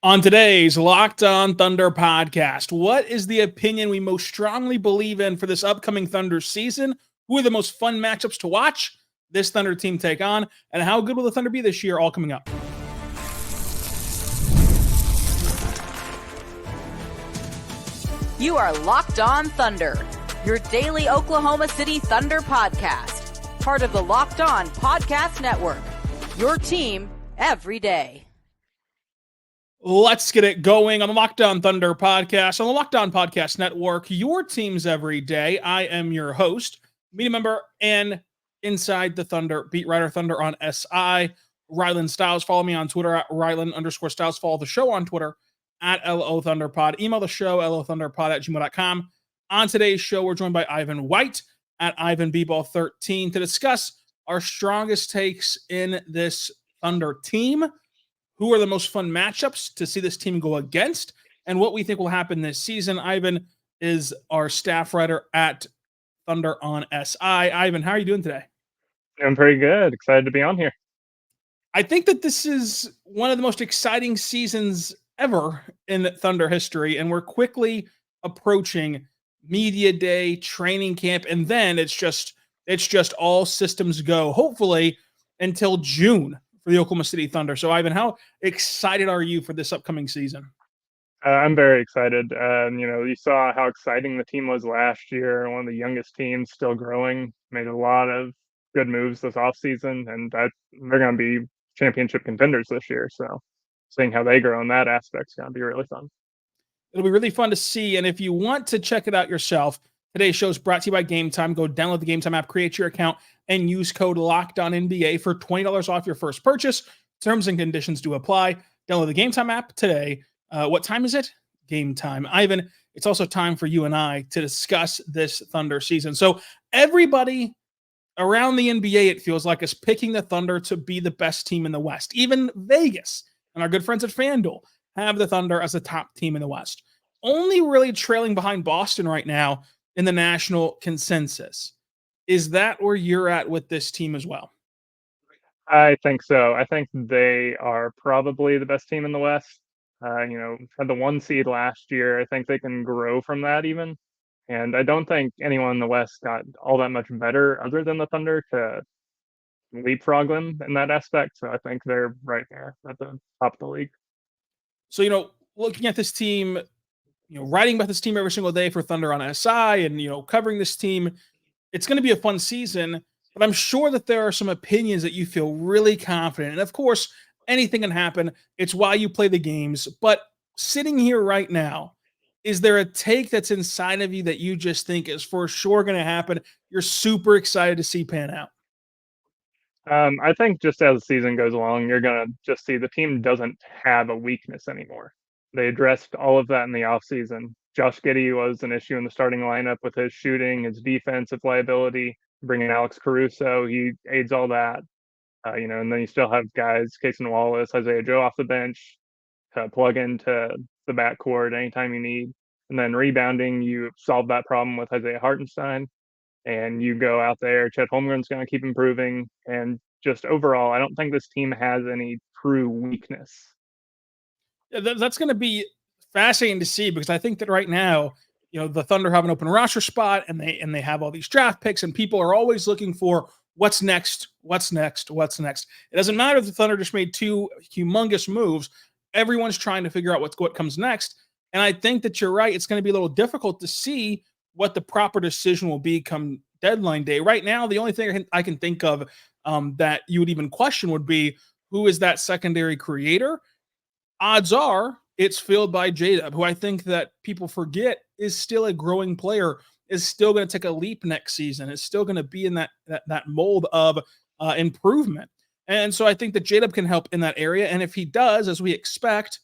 On today's Locked On Thunder podcast, what is the opinion we most strongly believe in for this upcoming Thunder season? Who are the most fun matchups to watch this Thunder team take on? And how good will the Thunder be this year? All coming up. You are Locked On Thunder, your daily Oklahoma City Thunder podcast. Part of the Locked On Podcast Network, your team every day. Let's get it going on the Locked On Thunder podcast, on the Locked On Podcast Network, your teams every day. I am your host, media member, and inside the Thunder, beat writer Thunder on SI, Rylan Stiles. Follow me on Twitter at Rylan_Stiles. Follow the show on Twitter at LOThunderPod. Email the show, LOThunderPod@gmail.com. On today's show, we're joined by Ivan White at IvanBball13 to discuss our strongest takes in this Thunder team. Who are the most fun matchups to see this team go against, and what we think will happen this season. Ivan is our staff writer at Thunder on SI. Ivan, how are you doing today? I'm pretty good. Excited to be on here. I think that this is one of the most exciting seasons ever in Thunder history, and we're quickly approaching media day, training camp, and then it's just all systems go, hopefully, until June for the Oklahoma City Thunder. So, Ivan, how excited are you for this upcoming season? I'm very excited. You saw how exciting the team was last year. One of the youngest teams, still growing, made a lot of good moves this offseason, and they're going to be championship contenders this year. So, seeing how they grow in that aspect is going to be really fun. It'll be really fun to see. And if you want to check it out yourself, today's show is brought to you by Game Time. Go download the Game Time app, create your account, and use code LOCKEDONNBA for $20 off your first purchase. Terms and conditions do apply. Download the Game Time app today. What time is it? Game time. Ivan, it's also time for you and I to discuss this Thunder season. So everybody around the NBA, it feels like, is picking the Thunder to be the best team in the West. Even Vegas and our good friends at FanDuel have the Thunder as the top team in the West. Only really trailing behind Boston right now in the national consensus. Is that where you're at with this team as well? I think so. I think they are probably the best team in the West. Had the 1 seed last year. I think they can grow from that even. And I don't think anyone in the West got all that much better other than the Thunder to leapfrog them in that aspect. So I think they're right there at the top of the league. So, looking at this team, writing about this team every single day for Thunder on SI and, covering this team, it's going to be a fun season, but I'm sure that there are some opinions that you feel really confident. And of course, anything can happen. It's why you play the games. But sitting here right now, is there a take that's inside of you that you just think is for sure going to happen? You're super excited to see pan out. I think just as the season goes along, you're going to just see the team doesn't have a weakness anymore. They addressed all of that in the offseason. Josh Giddey was an issue in the starting lineup with his shooting, his defensive liability. Bringing Alex Caruso, he aids all that. And then you still have guys, Cason Wallace, Isaiah Joe off the bench to plug into the backcourt anytime you need. And then rebounding, you solve that problem with Isaiah Hartenstein. And you go out there, Chet Holmgren's going to keep improving. And just overall, I don't think this team has any true weakness. That's going to be fascinating to see, because I think that right now, the Thunder have an open roster spot and they have all these draft picks, and people are always looking for what's next. It doesn't matter if the Thunder just made 2 humongous moves. Everyone's trying to figure out what comes next. And I think that you're right. It's going to be a little difficult to see what the proper decision will be come deadline day. Right now, the only thing I can think of that you would even question would be, who is that secondary creator? Odds are it's filled by J-Dub, who I think that people forget is still a growing player, is still going to take a leap next season, is still going to be in that mold of improvement. And so I think that J-Dub can help in that area. And if he does, as we expect,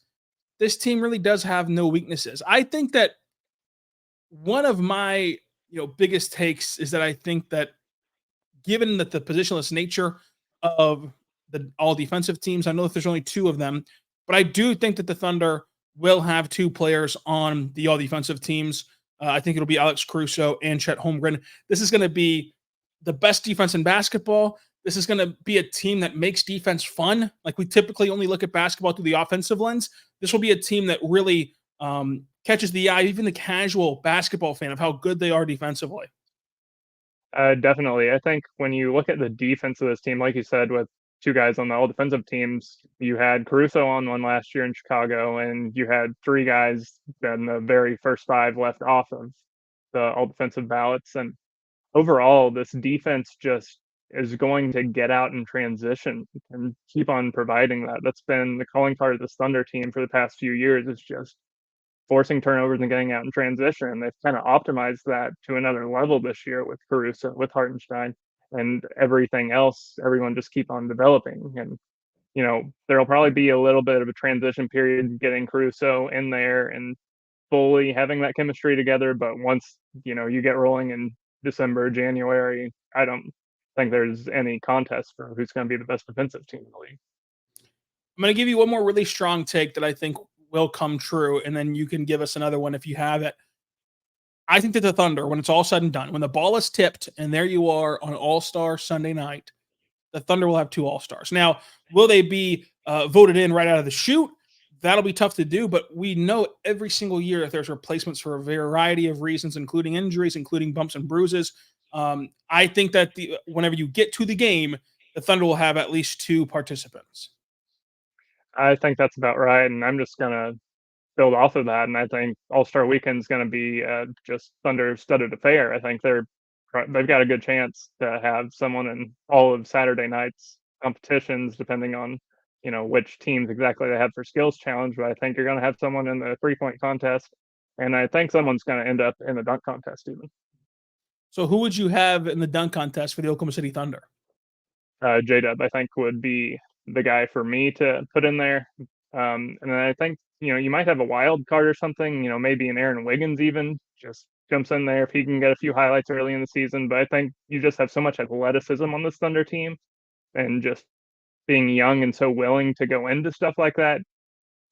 this team really does have no weaknesses. I think that one of my biggest takes is that I think that, given that the positionless nature of the all defensive teams, I know that there's only 2 of them, but I do think that the Thunder will have 2 players on the all defensive teams. I think it'll be Alex Caruso and Chet Holmgren. This is going to be the best defense in basketball This is going to be a team that makes defense fun. Like we typically only look at basketball through the offensive lens. This will be a team that really catches the eye, even the casual basketball fan, of how good they are defensively. Definitely. I think when you look at the defense of this team, like you said, with two guys on the all defensive teams, you had Caruso on one last year in Chicago, and you had three guys in the very first five left off of the all defensive ballots. And overall, this defense just is going to get out and transition and keep on providing that. That's been the calling card of this Thunder team for the past few years. Is just forcing turnovers and getting out in transition. They've kind of optimized that to another level this year with Caruso, with Hartenstein, and everything else. Everyone just keep on developing. And, there'll probably be a little bit of a transition period getting Caruso in there and fully having that chemistry together. But once, you get rolling in December, January, I don't think there's any contest for who's going to be the best defensive team in the league. I'm going to give you one more really strong take that I think will come true, and then you can give us another one if you have it. I think that the Thunder, when it's all said and done, when the ball is tipped and there you are on All-Star Sunday night, the Thunder will have 2 All-Stars. Now, will they be voted in right out of the chute? That'll be tough to do, but we know every single year that there's replacements for a variety of reasons, including injuries, including bumps and bruises. I think that whenever you get to the game, the Thunder will have at least 2 participants. I think that's about right, and I'm just gonna build off of that. And I think All-Star Weekend is going to be just thunder-studded affair. I think they've got a good chance to have someone in all of Saturday night's competitions, depending on which teams exactly they have for skills challenge. But I think you're going to have someone in the 3-point contest, and I think someone's going to end up in the dunk contest even. So who would you have in the dunk contest for the Oklahoma City Thunder? J-Dub, I think, would be the guy for me to put in there. And then I think, you might have a wild card or something, maybe an Aaron Wiggins even just jumps in there if he can get a few highlights early in the season. But I think you just have so much athleticism on this Thunder team, and just being young and so willing to go into stuff like that.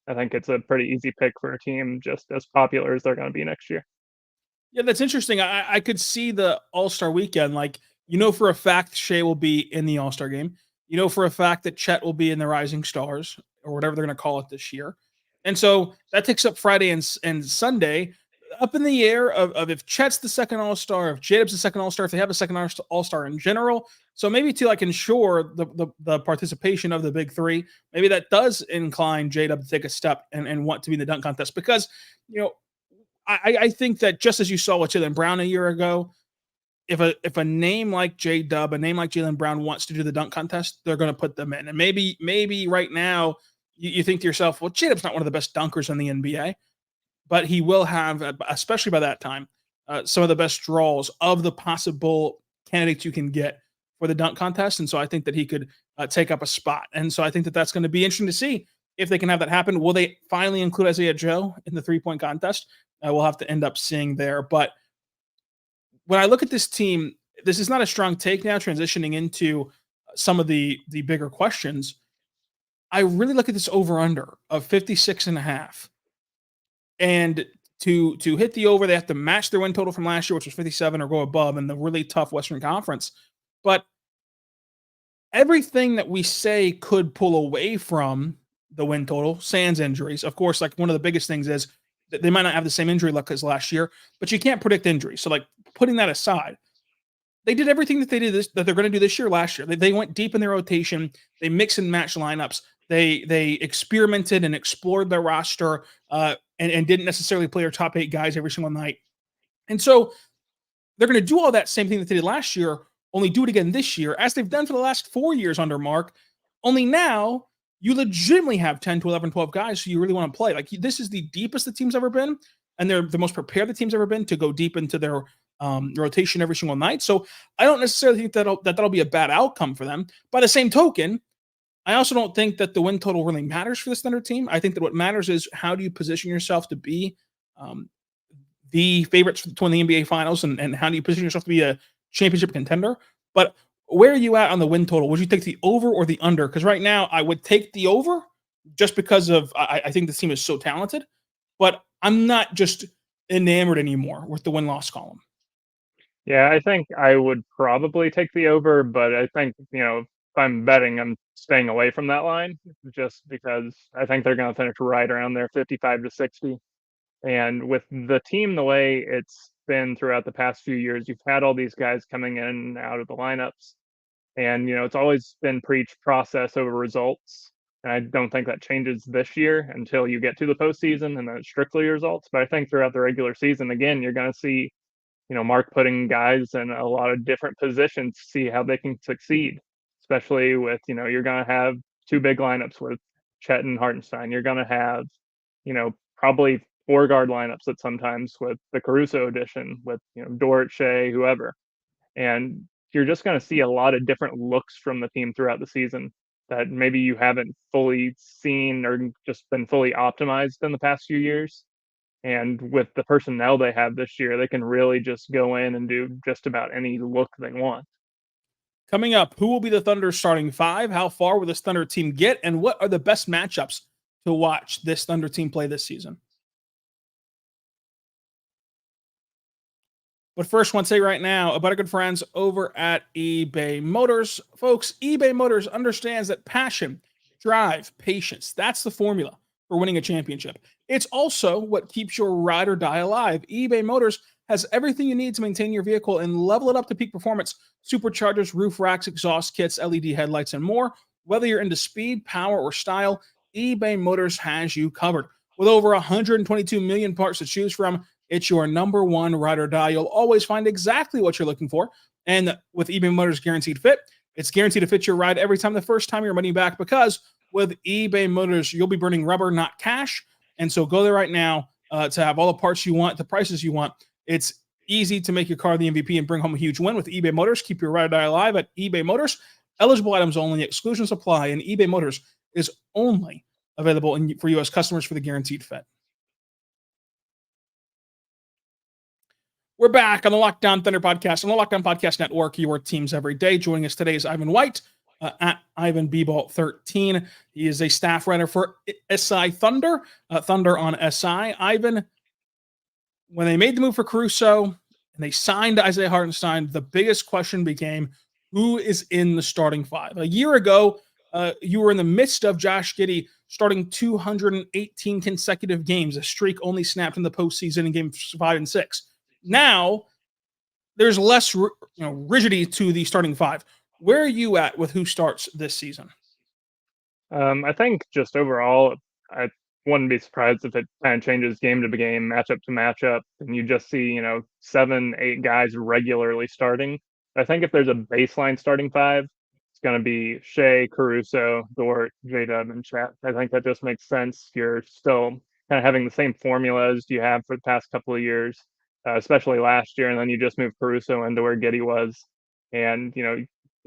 I think it's a pretty easy pick for a team just as popular as they're going to be next year. Yeah, that's interesting. I could see the All-Star Weekend. Like, for a fact Shai will be in the All-Star game. For a fact that Chet will be in the Rising Stars, or whatever they're going to call it this year. And so that takes up Friday and Sunday. Up in the air of if Chet's the second All-Star, if J-Dub's the second All-Star, if they have a second All-Star in general. So maybe to ensure the participation of the big three, maybe that does incline J-Dub to take a step and want to be in the dunk contest. Because, I think that just as you saw with Jalen Brown a year ago, if a name like J-Dub, a name like Jalen Brown wants to do the dunk contest, they're going to put them in. And maybe right now you think to yourself, well, J-Dub's not one of the best dunkers in the NBA, but he will have, especially by that time, some of the best draws of the possible candidates you can get for the dunk contest. And so I think that he could take up a spot. And so I think that that's going to be interesting to see if they can have that happen. Will they finally include Isaiah Joe in the 3-point contest? We'll have to end up seeing there. But when I look at this team, this is not a strong take now, transitioning into some of the bigger questions. I really look at this over-under of 56.5. And to hit the over, they have to match their win total from last year, which was 57, or go above in the really tough Western Conference. But everything that we say could pull away from the win total, sans injuries. Of course, one of the biggest things is that they might not have the same injury luck as last year, but you can't predict injuries. So putting that aside, they did everything that that they're going to do this year last year. They went deep in their rotation. They mix and match lineups. They experimented and explored their roster and didn't necessarily play their top 8 guys every single night. And so they're going to do all that same thing that they did last year, only do it again this year, as they've done for the last 4 years under Mark. Only now you legitimately have 10 to 11, 12 guys who you really want to play. This is the deepest the team's ever been, and they're the most prepared the team's ever been to go deep into their rotation every single night. So I don't necessarily think that'll be a bad outcome for them. By the same token, I also don't think that the win total really matters for this Thunder team. I think that what matters is how do you position yourself to be the favorites to win the NBA Finals, and how do you position yourself to be a championship contender. But where are you at on the win total? Would you take the over or the under? Because right now I would take the over just because of I think this team is so talented, but I'm not just enamored anymore with the win-loss column. Yeah, I think I would probably take the over, but I think, if I'm betting, I'm staying away from that line just because I think they're going to finish right around there, 55 to 60. And with the team the way it's been throughout the past few years, you've had all these guys coming in and out of the lineups. And, it's always been preached process over results. And I don't think that changes this year until you get to the postseason and then it's strictly results. But I think throughout the regular season, again, you're going to see Mark putting guys in a lot of different positions to see how they can succeed, especially with, you're going to have two big lineups with Chet and Hartenstein. You're going to have, probably four guard lineups at sometimes with the Caruso edition with, Dort, Shea, whoever. And you're just going to see a lot of different looks from the team throughout the season that maybe you haven't fully seen or just been fully optimized in the past few years. And with the personnel they have this year, they can really just go in and do just about any look they want. Coming up, who will be the Thunder starting five? How far will this Thunder team get? And what are the best matchups to watch this Thunder team play this season? But first, I want to say right now about our good friends over at eBay Motors. Folks, eBay Motors understands that passion, drive, patience, that's the formula for winning a championship. It's also what keeps your ride or die alive. eBay Motors has everything you need to maintain your vehicle and level it up to peak performance. Superchargers, roof racks, exhaust kits, LED headlights, and more. Whether you're into speed, power, or style, eBay Motors has you covered. With over 122 million parts to choose from, it's your number one ride or die. You'll always find exactly what you're looking for. And with eBay Motors Guaranteed Fit, it's guaranteed to fit your ride every time, the first time your money back, because with eBay Motors, you'll be burning rubber, not cash. And so go there right now to have all the parts you want, the prices you want. It's easy to make your car the MVP and bring home a huge win with eBay Motors. Keep your ride or die alive at eBay Motors. Eligible items only, exclusions apply, and eBay Motors is only available for U.S. customers for the Guaranteed Fit. We're back on the Locked On Thunder podcast on the Locked On Podcast Network, your teams every day. Joining us today is Ivan White at Ivan Beball 13. He is a staff writer for SI Thunder, Thunder on SI. Ivan, when they made the move for Caruso and they signed Isaiah Hartenstein, the biggest question became, who is in the starting five? A year ago, you were in the midst of Josh Giddey starting 218 consecutive games. A streak only snapped in the postseason in games 5 and 6. Now, there's less rigidity to the starting five. Where are you at with who starts this season? I think just overall, I wouldn't be surprised if it kind of changes game to game, matchup to matchup, and you just see, 7, 8 guys regularly starting. I think if there's a baseline starting five, it's going to be Shea, Caruso, Dort, J-Dub, and Chet. I think that just makes sense. You're still kind of having the same formula as you have for the past couple of years. Especially last year, and then you just moved Caruso into where Giddey was. And,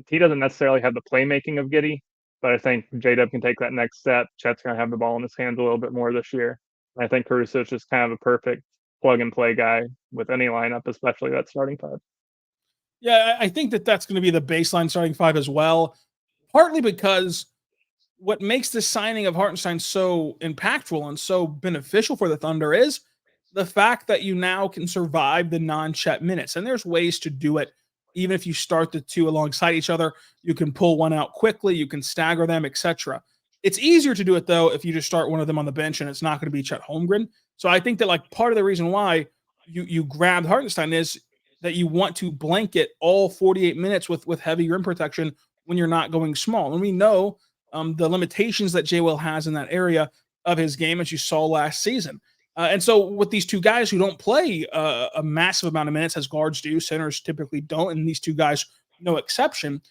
he doesn't necessarily have the playmaking of Giddey, but I think J-Dub can take that next step. Chet's going to have the ball in his hands a little bit more this year. And I think Caruso is just kind of a perfect plug-and-play guy with any lineup, especially that starting five. Yeah, I think that's going to be the baseline starting five as well, partly because what makes the signing of Hartenstein so impactful and so beneficial for the Thunder is the fact that you now can survive the non-Chet minutes. And there's ways to do it. Even if you start the two alongside each other, you can pull one out quickly, you can stagger them, etc. It's easier to do it, though, if you just start one of them on the bench and it's not going to be Chet Holmgren. So I think that part of the reason why you grabbed Hartenstein is that you want to blanket all 48 minutes with heavy rim protection when you're not going small. And we know the limitations that J. Will has in that area of his game, as you saw last season. And so with these two guys who don't play a massive amount of minutes as guards do, centers typically don't, and these two guys, no exception,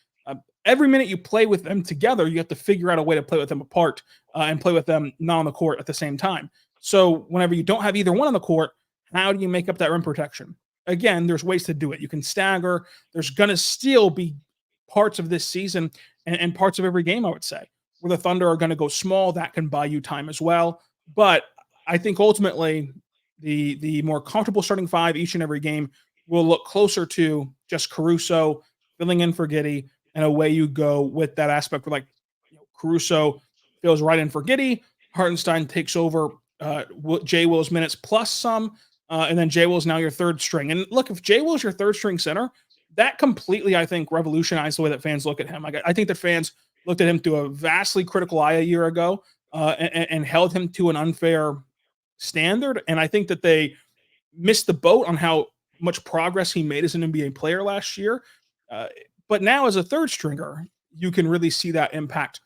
every minute you play with them together, you have to figure out a way to play with them apart and play with them not on the court at the same time. So whenever you don't have either one on the court, how do you make up that rim protection? Again, there's ways to do it. You can stagger. There's going to still be parts of this season and parts of every game, I would say, where the Thunder are going to go small. That can buy you time as well. But I think ultimately the more comfortable starting five each and every game will look closer to just Caruso filling in for Giddey, and away you go with that aspect where Caruso fills right in for Giddey. Hartenstein takes over J. Will's minutes plus some. and then Jay Will is now your third string. And look, if Jay Will is your third string center, that completely, I think, revolutionized the way that fans look at him. I think that fans looked at him through a vastly critical eye a year ago, and held him to an unfair standard. And I think that they missed the boat on how much progress he made as an NBA player last year. But now, as a third stringer, you can really see that impact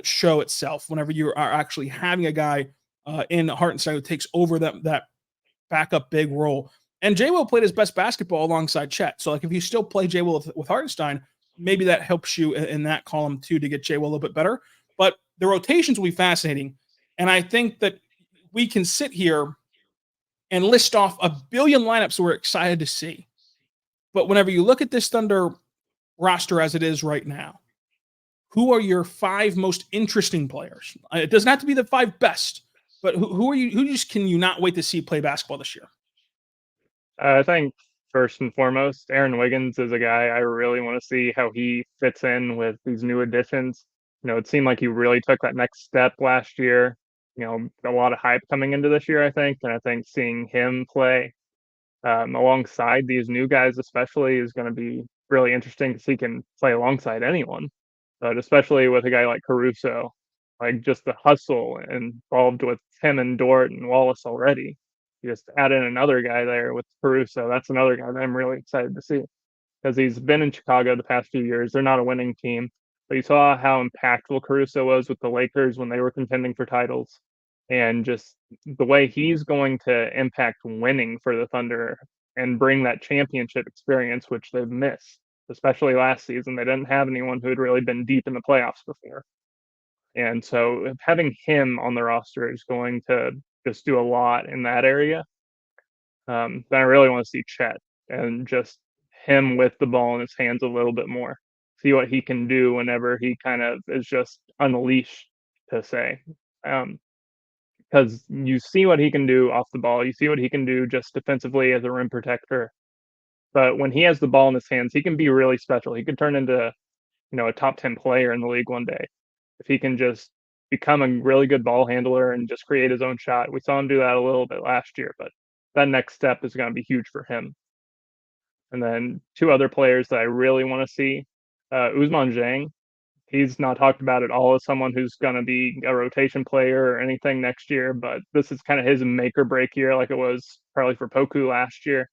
show itself whenever you are actually having a guy in Hartenstein who takes over that backup big role. And Jay Will played his best basketball alongside Chet. So, like, if you still play Jay Will with Hartenstein, maybe that helps you in that column too to get Jay Will a little bit better. But the rotations will be fascinating. And I think that we can sit here and list off a billion lineups we're excited to see. But whenever you look at this Thunder roster as it is right now, who are your 5 most interesting players? It doesn't have to be the 5 best, but who can you not wait to see play basketball this year? I think first and foremost, Aaron Wiggins is a guy I really want to see how he fits in with these new additions. It seemed like he really took that next step last year. A lot of hype coming into this year, I think. And I think seeing him play alongside these new guys, especially, is going to be really interesting because he can play alongside anyone. But especially with a guy like Caruso, like just the hustle involved with him and Dort and Wallace already. You just add in another guy there with Caruso. That's another guy that I'm really excited to see because he's been in Chicago the past few years. They're not a winning team, but you saw how impactful Caruso was with the Lakers when they were contending for titles, and just the way he's going to impact winning for the Thunder and bring that championship experience, which they've missed, especially last season. They didn't have anyone who had really been deep in the playoffs before. And so having him on the roster is going to just do a lot in that area. Then I really want to see Chet and just him with the ball in his hands a little bit more. See what he can do whenever he kind of is just unleashed, to say. Because you see what he can do off the ball. You see what he can do just defensively as a rim protector. But when he has the ball in his hands, he can be really special. He could turn into, a top 10 player in the league one day if he can just become a really good ball handler and just create his own shot. We saw him do that a little bit last year, but that next step is going to be huge for him. And then 2 other players that I really want to see, Ousmane Dieng. He's not talked about at all as someone who's going to be a rotation player or anything next year, but this is kind of his make or break year, like it was probably for Poku last year.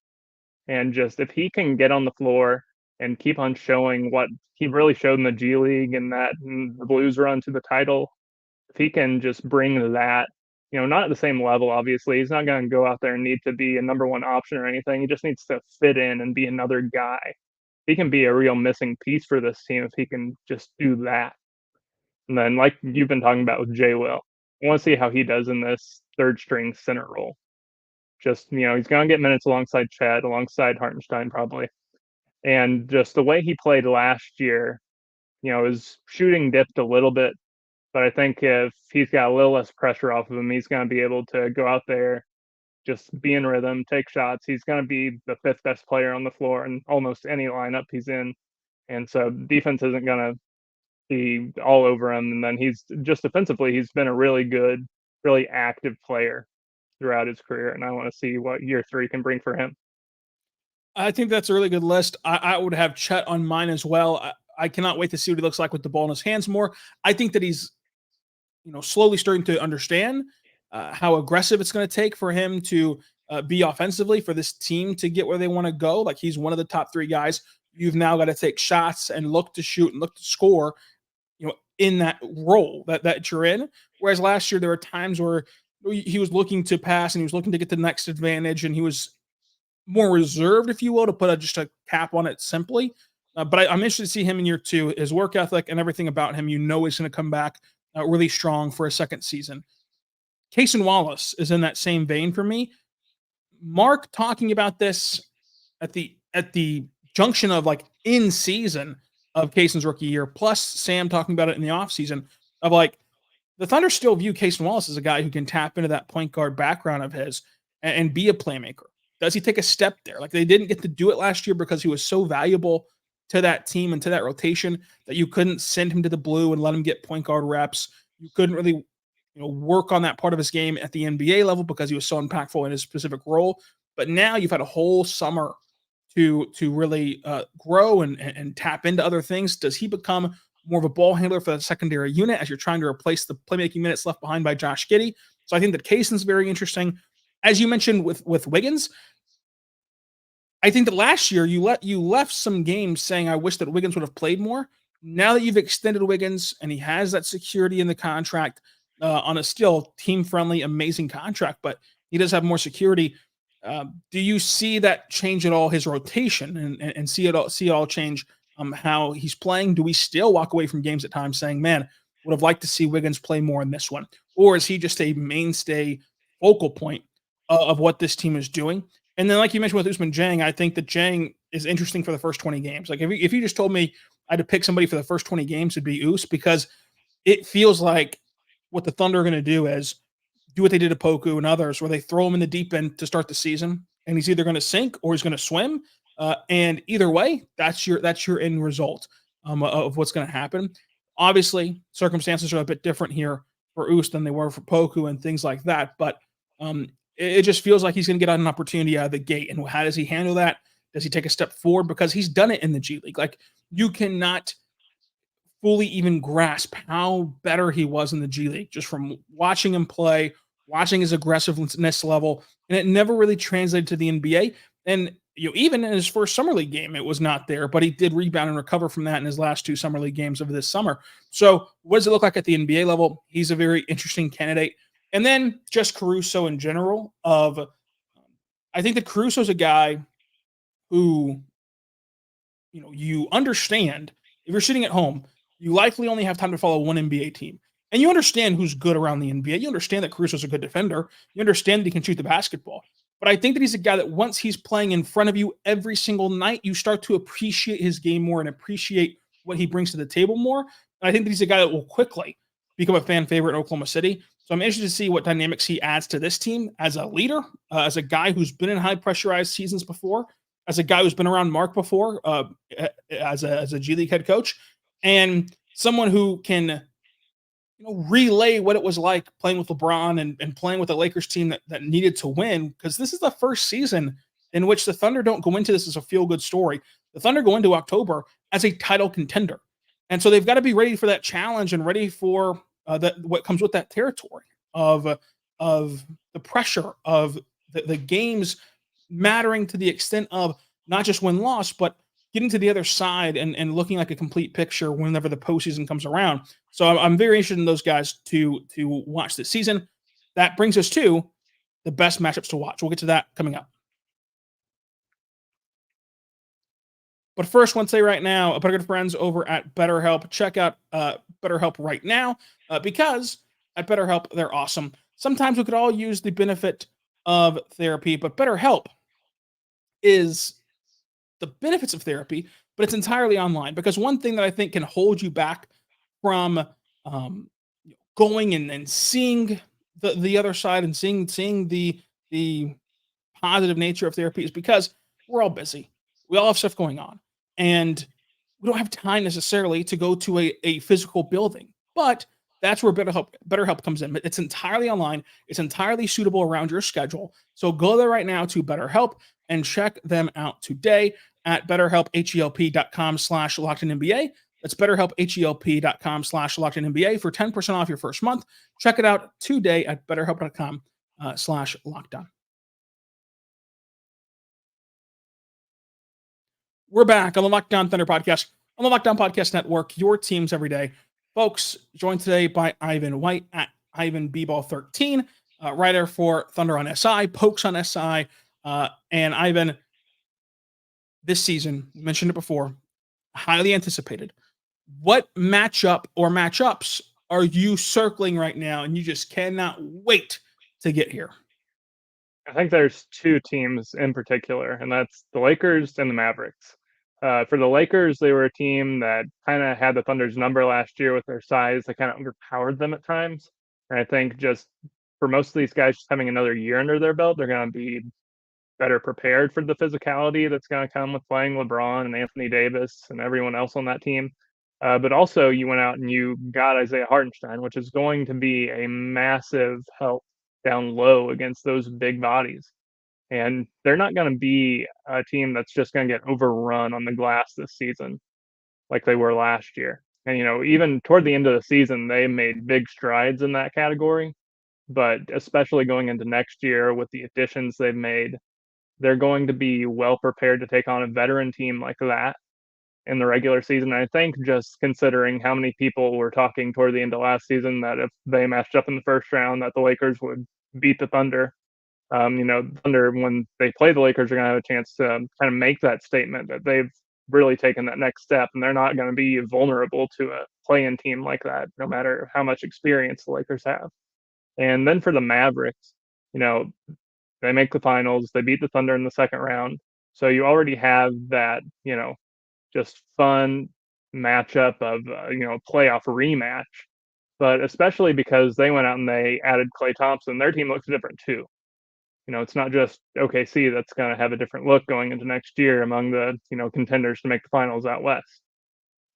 And just if he can get on the floor and keep on showing what he really showed in the G League and the Blues run to the title, if he can just bring that, not at the same level, obviously. He's not going to go out there and need to be a number 1 option or anything. He just needs to fit in and be another guy. He can be a real missing piece for this team if he can just do that. And then, like you've been talking about with Jay Will, I want to see how he does in this third string center role. Just, he's going to get minutes alongside Chad, alongside Hartenstein probably. And just the way he played last year, his shooting dipped a little bit. But I think if he's got a little less pressure off of him, he's going to be able to go out there, just be in rhythm, take shots. He's going to be the 5th best player on the floor in almost any lineup he's in. And so defense isn't going to be all over him. And then he's just defensively, he's been a really good, really active player throughout his career. And I want to see what year 3 can bring for him. I think that's a really good list. I would have Chet on mine as well. I cannot wait to see what he looks like with the ball in his hands more. I think that he's, slowly starting to understand how aggressive it's going to take for him to be offensively, for this team to get where they want to go. Like, he's one of the top 3 guys. You've now got to take shots and look to shoot and look to score, in that role that you're in. Whereas last year, there were times where he was looking to pass and he was looking to get the next advantage, and he was more reserved, if you will, to put just a cap on it simply. But I'm interested to see him in year 2. His work ethic and everything about him, he's going to come back really strong for a second season. Cason Wallace is in that same vein for me. Mark talking about this at the junction of, like, in season of Cason's rookie year, plus Sam talking about it in the offseason of, like, the Thunder still view Cason Wallace as a guy who can tap into that point guard background of his and be a playmaker. Does he take a step there? Like, they didn't get to do it last year because he was so valuable to that team and to that rotation that you couldn't send him to the blue and let him get point guard reps. You couldn't really, work on that part of his game at the NBA level because he was so impactful in his specific role. But now you've had a whole summer to really grow and tap into other things. Does he become more of a ball handler for the secondary unit as you're trying to replace the playmaking minutes left behind by Josh Giddey? So I think that Kaysen's very interesting. As you mentioned with Wiggins, I think that last year you left some games saying I wish that Wiggins would have played more. Now that you've extended Wiggins and he has that security in the contract on a still team friendly, amazing contract, but he does have more security. Do you see that change at all his rotation and see it all change how he's playing? Do we still walk away from games at times saying, "Man, would have liked to see Wiggins play more in this one," or is he just a mainstay focal point of what this team is doing? And then, like you mentioned with Usman Jang, I think that Jang is interesting for the first 20 games. Like if you just told me I had to pick somebody for the first 20 games, it'd be Us, because it feels like what the Thunder are going to do is do what they did to Poku and others, where they throw him in the deep end to start the season, and he's either going to sink or he's going to swim. And either way, that's your end result of what's going to happen. Obviously, circumstances are a bit different here for Us than they were for Poku and things like that. But it just feels like he's going to get an opportunity out of the gate. And how does he handle that? Does he take a step forward? Because he's done it in the G League. Like, you cannot fully even grasp how better he was in the G League just from watching him play, watching his aggressiveness level, and it never really translated to the NBA. And even in his first summer league game, it was not there, but he did rebound and recover from that in his last two summer league games of this summer. So what does it look like at the NBA level? He's a very interesting candidate. And then just Caruso in general. I think that Caruso is a guy who, you understand if you're sitting at home, you likely only have time to follow one NBA team. And you understand who's good around the NBA. You understand that Caruso's a good defender. You understand that he can shoot the basketball. But I think that he's a guy that once he's playing in front of you every single night, you start to appreciate his game more and appreciate what he brings to the table more. And I think that he's a guy that will quickly become a fan favorite in Oklahoma City. So I'm interested to see what dynamics he adds to this team as a leader, as a guy who's been in high pressurized seasons before, as a guy who's been around Mark before, as a G League head coach, and someone who can relay what it was like playing with LeBron and playing with a Lakers team that needed to win, because this is the first season in which the Thunder don't go into this as a feel-good story. The Thunder go into October as a title contender. And so they've got to be ready for that challenge and ready for what comes with that territory of the pressure of the games mattering to the extent of not just win-loss, but getting to the other side and looking like a complete picture whenever the postseason comes around. So I'm very interested in those guys to watch this season. That brings us to the best matchups to watch. We'll get to that coming up. But first, I want to say right now, our good friends over at BetterHelp, check out BetterHelp right now because at BetterHelp, they're awesome. Sometimes we could all use the benefit of therapy, but BetterHelp is the benefits of therapy, but it's entirely online. Because one thing that I think can hold you back from going and seeing the other side and seeing the positive nature of therapy is because we're all busy. We all have stuff going on, and we don't have time necessarily to go to a physical building. But that's where BetterHelp comes in. It's entirely online. It's entirely suitable around your schedule. So go there right now to BetterHelp and check them out today at BetterHelpHelp.com/LockedInNBA. That's BetterHelpHelp.com/LockedInNBA for 10% off your first month. Check it out today at BetterHelp.com/LockedOn. We're back on the Locked On Thunder podcast on the Locked On Podcast Network, your teams every day. Folks, joined today by Ivan White at Ivan B-Ball13, writer for Thunder on SI, Pokes on SI, and Ivan, this season, you mentioned it before, highly anticipated. What matchup or matchups are you circling right now and you just cannot wait to get here? I think there's two teams in particular, and that's the Lakers and the Mavericks. For the Lakers, they were a team that kind of had the Thunder's number last year with their size. They kind of overpowered them at times. And I think just for most of these guys just having another year under their belt, they're going to be better prepared for the physicality that's going to come with playing LeBron and Anthony Davis and everyone else on that team. But also, you went out and you got Isaiah Hartenstein, which is going to be a massive help down low against those big bodies. And they're not going to be a team that's just going to get overrun on the glass this season like they were last year. And, even toward the end of the season, they made big strides in that category. But especially going into next year with the additions they've made, they're going to be well prepared to take on a veteran team like that in the regular season. I think just considering how many people were talking toward the end of last season that if they matched up in the first round, that the Lakers would beat the Thunder. Thunder, when they play the Lakers, are going to have a chance to kind of make that statement that they've really taken that next step, and they're not going to be vulnerable to a play-in team like that, no matter how much experience the Lakers have. And then for the Mavericks, they make the finals, they beat the Thunder in the second round. So you already have that, just fun matchup of, playoff rematch. But especially because they went out and they added Klay Thompson, their team looks different too. It's not just OKC that's going to have a different look going into next year among the, contenders to make the finals out west.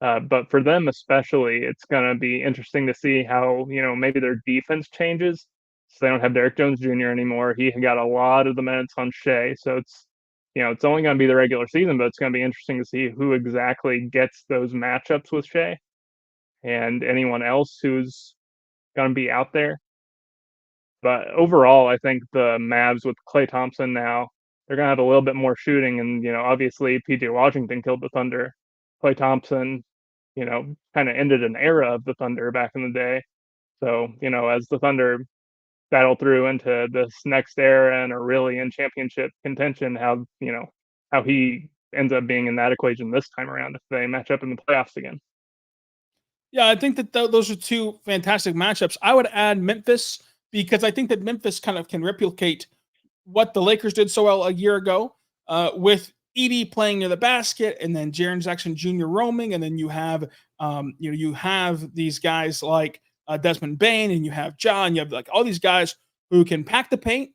But for them especially, it's going to be interesting to see how, maybe their defense changes. So they don't have Derrick Jones Jr. anymore. He got a lot of the minutes on Shai. So it's only going to be the regular season, but it's going to be interesting to see who exactly gets those matchups with Shai and anyone else who's going to be out there. But overall, I think the Mavs with Klay Thompson now, they're going to have a little bit more shooting. And, obviously PJ Washington killed the Thunder. Klay Thompson, kind of ended an era of the Thunder back in the day. So, as the Thunder battle through into this next era and are really in championship contention, how he ends up being in that equation this time around if they match up in the playoffs again. Yeah, I think that those are two fantastic matchups. I would add Memphis because I think that Memphis kind of can replicate what the Lakers did so well a year ago with Edie playing near the basket, and then Jaren Jackson Jr. roaming, and then you have you have these guys like Desmond Bain, and you have John, you have like all these guys who can pack the paint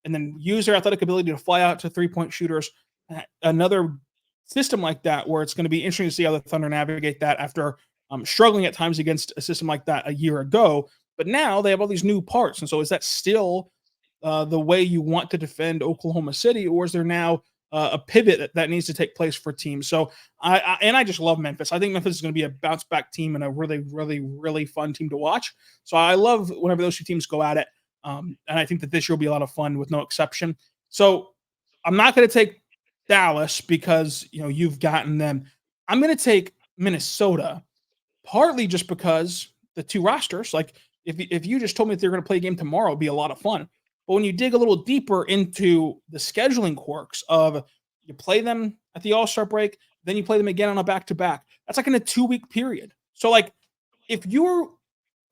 and then use their athletic ability to fly out to 3-point shooters. Another system like that, where it's going to be interesting to see how the Thunder navigate that after struggling at times against a system like that a year ago. But now they have all these new parts, and so is that still the way you want to defend Oklahoma City, or is there now a pivot that needs to take place for teams? So I just love Memphis. I think Memphis is going to be a bounce back team and a really, really, really fun team to watch. So I love whenever those two teams go at it. And I think that this year will be a lot of fun with no exception. So I'm not going to take Dallas because you've gotten them. I'm going to take Minnesota, partly just because the two rosters, like if you just told me that they're going to play a game tomorrow, it'd be a lot of fun. But when you dig a little deeper into the scheduling quirks of you play them at the All-Star break, then you play them again on a back-to-back, that's like in a 2-week period. So like if you were,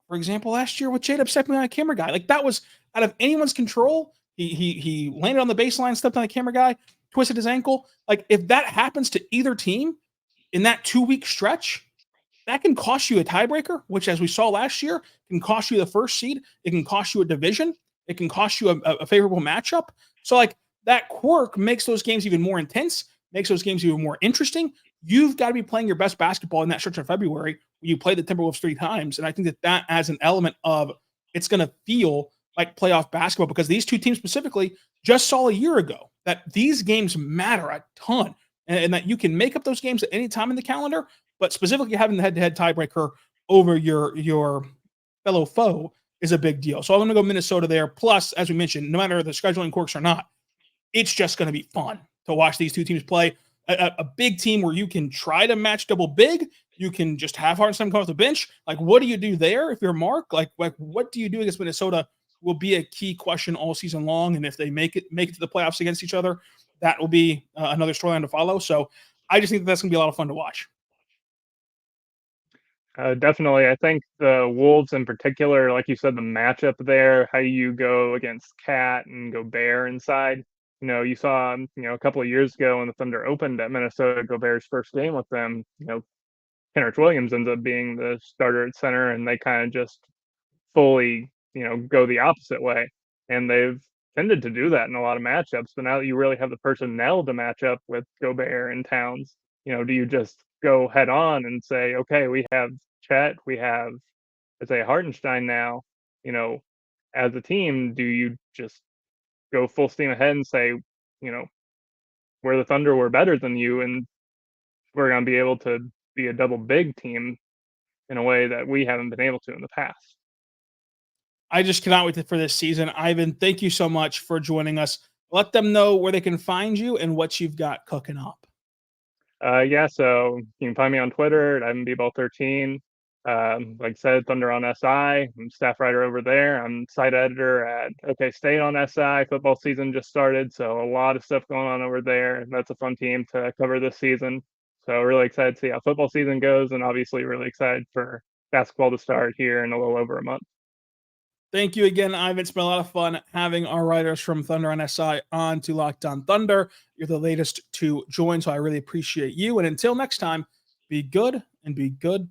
for example, last year with Jada stepping on a camera guy, like that was out of anyone's control. He landed on the baseline, stepped on the camera guy, twisted his ankle. Like if that happens to either team in that 2-week stretch, that can cost you a tiebreaker, which, as we saw last year, can cost you the first seed. It can cost you a division. It can cost you a favorable matchup. So, like, that quirk makes those games even more intense, makes those games even more interesting. You've got to be playing your best basketball in that stretch of February when you play the Timberwolves 3 times. And I think that adds an element of it's going to feel like playoff basketball, because these two teams specifically just saw a year ago that these games matter a ton, and that you can make up those games at any time in the calendar. But specifically having the head-to-head tiebreaker over your fellow foe is a big deal. So I'm going to go Minnesota there. Plus, as we mentioned, no matter the scheduling quirks or not, it's just going to be fun to watch these two teams play. A big team where you can try to match double big. You can just have Hartenstein come off the bench. Like, what do you do there if you're Mark? Like what do you do against Minnesota will be a key question all season long. And if they make it to the playoffs against each other, that will be another storyline to follow. So I just think that's going to be a lot of fun to watch. Definitely. I think the Wolves in particular, like you said, the matchup there, how you go against Cat and Gobert inside. You saw, a couple of years ago when the Thunder opened at Minnesota, Gobert's first game with them, Kenrich Williams ends up being the starter at center, and they kind of just fully, go the opposite way. And they've tended to do that in a lot of matchups. But now that you really have the personnel to match up with Gobert and Towns, do you just go head on and say, okay, we have Chet, we have Isaiah Hartenstein now, as a team, do you just go full steam ahead and say, we're the Thunder, we're better than you, and we're going to be able to be a double big team in a way that we haven't been able to in the past. I just cannot wait for this season. Ivan, thank you so much for joining us. Let them know where they can find you and what you've got cooking up. Yeah, so you can find me on Twitter at IvanBeeball13. Like I said, Thunder on SI. I'm staff writer over there. I'm site editor at OK State on SI. Football season just started, so a lot of stuff going on over there. That's a fun team to cover this season. So really excited to see how football season goes, and obviously really excited for basketball to start here in a little over a month. Thank you again, Ivan. It's been a lot of fun having our writers from Thunder on SI on to Locked On Thunder. You're the latest to join, so I really appreciate you. And until next time, be good and be good